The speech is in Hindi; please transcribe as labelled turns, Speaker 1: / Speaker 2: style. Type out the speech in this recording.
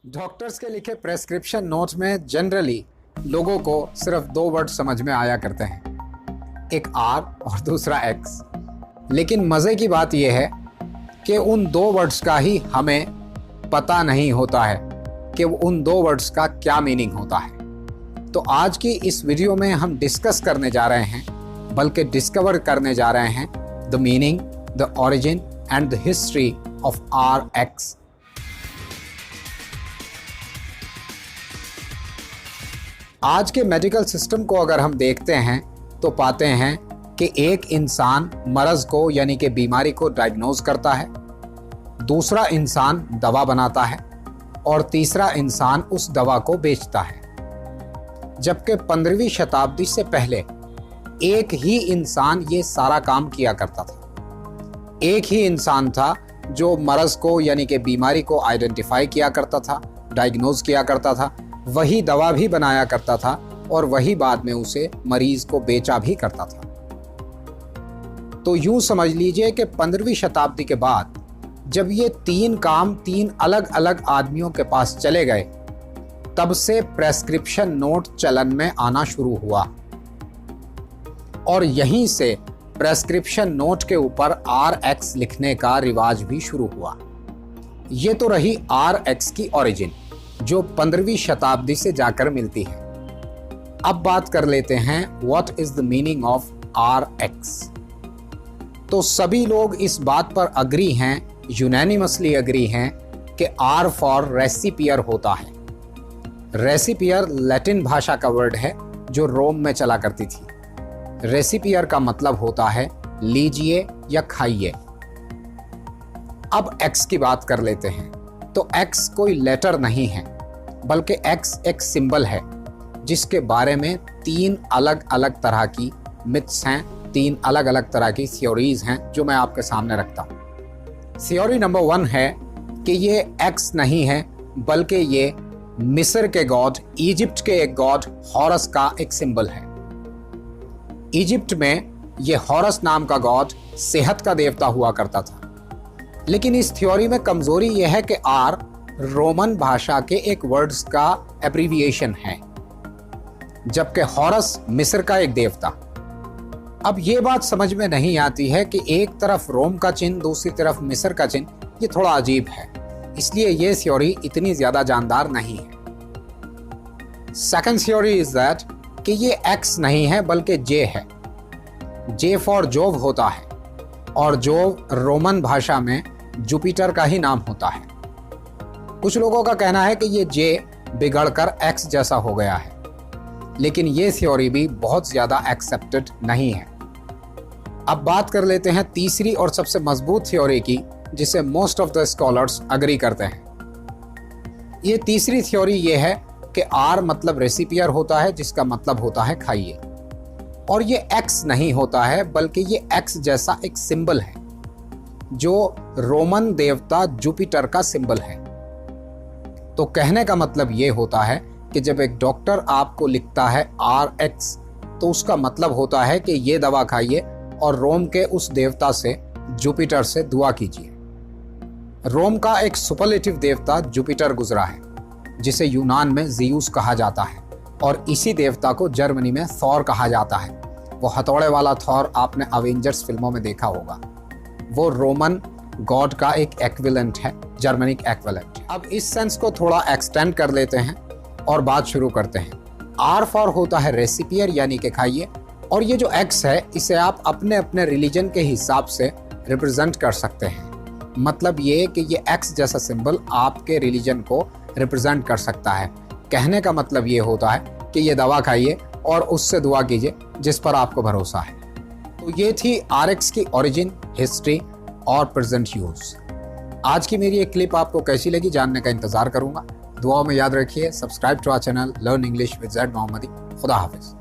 Speaker 1: डॉक्टर्स के लिखे प्रेस्क्रिप्शन नोट्स में जनरली लोगों को सिर्फ दो वर्ड समझ में आया करते हैं, एक आर और दूसरा एक्स। लेकिन मज़े की बात यह है कि उन दो वर्ड्स का ही हमें पता नहीं होता है कि उन दो वर्ड्स का क्या मीनिंग होता है। तो आज की इस वीडियो में हम डिस्कस करने जा रहे हैं, बल्कि डिस्कवर करने जा रहे हैं the meaning, the origin and the history of R X. आज के मेडिकल सिस्टम को अगर हम देखते हैं तो पाते हैं कि एक इंसान मर्ज को यानी कि बीमारी को डायग्नोज करता है, दूसरा इंसान दवा बनाता है और तीसरा इंसान उस दवा को बेचता है। जबकि 15वीं शताब्दी से पहले एक ही इंसान ये सारा काम किया करता था। एक ही इंसान था जो मर्ज को यानी कि बीमारी को आइडेंटिफाई किया करता था, डायग्नोज किया करता था, वही दवा भी बनाया करता था और वही बाद में उसे मरीज को बेचा भी करता था। तो यूं समझ लीजिए कि 15वीं शताब्दी के बाद जब ये तीन काम तीन अलग अलग आदमियों के पास चले गए, तब से प्रेस्क्रिप्शन नोट चलन में आना शुरू हुआ और यहीं से प्रेस्क्रिप्शन नोट के ऊपर RX लिखने का रिवाज भी शुरू हुआ। ये तो रही RX की ओरिजिन जो 15वीं शताब्दी से जाकर मिलती है। अब बात कर लेते हैं what is the meaning of RX। तो सभी लोग इस बात पर अग्री हैं, यूनैनिमसली अग्री हैं कि R फॉर रेसिपियर होता है। रेसिपियर लैटिन भाषा का वर्ड है जो रोम में चला करती थी। रेसिपियर का मतलब होता है लीजिए या खाइए। अब X की बात कर लेते हैं। तो X कोई लेटर नहीं है, बल्कि X एक सिंबल है जिसके बारे में तीन अलग अलग तरह की मिथ्स हैं, तीन अलग अलग तरह की थ्योरीज हैं जो मैं आपके सामने रखता हूँ। थ्योरी नंबर 1 है कि ये X नहीं है, बल्कि ये मिस्र के गॉड, इजिप्ट के एक गॉड हॉरस का एक सिंबल है। इजिप्ट में ये हॉरस नाम का गॉड सेहत का देवता हुआ करता था। लेकिन इस थ्योरी में कमजोरी यह है कि R रोमन भाषा के एक वर्ड्स का एब्रीविएशन है, जबकि हॉरस मिस्र का एक देवता। अब ये बात समझ में नहीं आती है कि एक तरफ रोम का चिन्ह, दूसरी तरफ मिस्र का चिन्ह, ये थोड़ा अजीब है, इसलिए ये थ्योरी इतनी ज्यादा जानदार नहीं है। सेकंड थ्योरी इज दैट कि ये X नहीं है बल्कि J है। J फॉर जोव होता है और जोव रोमन भाषा में जुपिटर का ही नाम होता है। कुछ लोगों का कहना है कि ये J बिगड़कर X जैसा हो गया है, लेकिन ये थ्योरी भी बहुत ज्यादा एक्सेप्टेड नहीं है। अब बात कर लेते हैं तीसरी और सबसे मजबूत थ्योरी की, जिसे most of the scholars agree करते हैं। ये तीसरी थ्योरी ये है कि R मतलब रेसिपियर होता है, जिसका मतलब होता है खाइए, और ये X नहीं होता है बल्कि ये X जैसा एक सिंबल है जो रोमन देवता जुपिटर का सिंबल है। तो कहने का मतलब ये होता है कि जब एक डॉक्टर आपको लिखता है RX, तो उसका मतलब होता है कि ये दवा खाइए और रोम के उस देवता से, जुपिटर से दुआ कीजिए। रोम का एक सुपरलेटिव देवता जुपिटर गुजरा है, जिसे यूनान में ज़ीउस कहा जाता है, और इसी देवता को जर्मनी में थॉर कहा जाता है। वो हथौड़े वाला थॉर आपने अवेंजर्स फिल्मों में देखा होगा। वो रोमन गॉड का एक एक्विवेलेंट है, जर्मनिक एक्विवेलेंट। अब इस सेंस को थोड़ा एक्सटेंड कर लेते हैं और बात शुरू करते हैं। R फॉर होता है रेसिपियर यानी कि खाइए, और ये जो X है इसे आप अपने अपने रिलीजन के हिसाब से रिप्रेजेंट कर सकते हैं। मतलब ये कि ये X जैसा सिंबल आपके रिलीजन को रिप्रेजेंट कर सकता है। कहने का मतलब ये होता है कि ये दवा खाइए और उससे दुआ कीजिए जिस पर आपको भरोसा है। तो ये थी RX की ओरिजिन, हिस्ट्री और प्रेजेंट यूज। आज की मेरी एक क्लिप आपको कैसी लगी जानने का इंतजार करूंगा। दुआओं में याद रखिए। Subscribe to our channel learn English with Z Mohammadi. खुदा हाफिज।